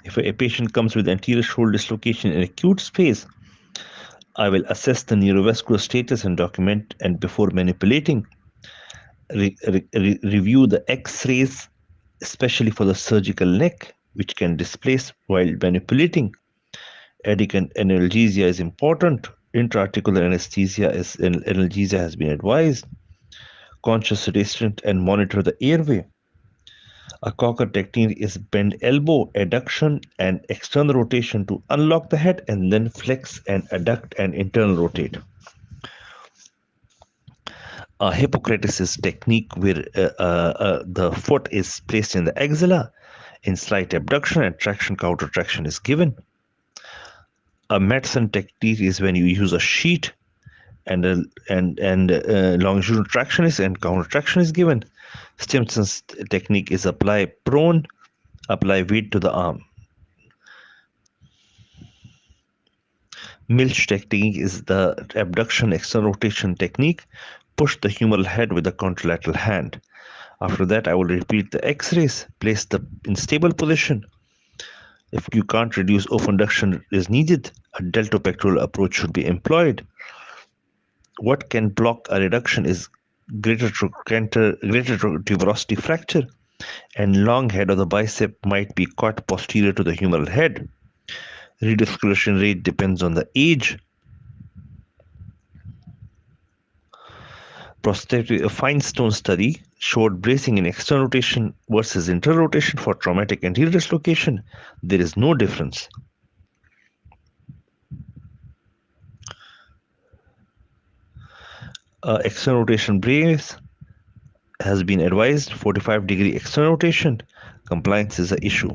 If a patient comes with anterior shoulder dislocation in acute phase, I will assess the neurovascular status and document, and before manipulating, review the X-rays, especially for the surgical neck, which can displace while manipulating. Adequate analgesia is important. Intra-articular analgesia has been advised. Conscious sedation and monitor the airway. A Cocker technique is bend elbow, adduction, and external rotation to unlock the head, and then flex and adduct and internal rotate. Hippocrates is technique where the foot is placed in the axilla in slight abduction and traction counter traction is given. A Madsen technique is when you use a sheet and longitudinal traction is and counter traction is given. Stimson's technique is apply prone, apply weight to the arm. Milch technique is the abduction external rotation technique. Push the humeral head with the contralateral hand. After that, I will repeat the X-rays. Place the in stable position. If you can't reduce open adduction is needed, a deltopectoral approach should be employed. What can block a reduction is greater tuberosity fracture, and long head of the bicep might be caught posterior to the humeral head. Redislocation rate depends on the age. Prostatic Finestone study showed bracing in external rotation versus internal rotation for traumatic anterior dislocation. There is no difference. External rotation brace has been advised. 45-degree external rotation. Compliance is an issue.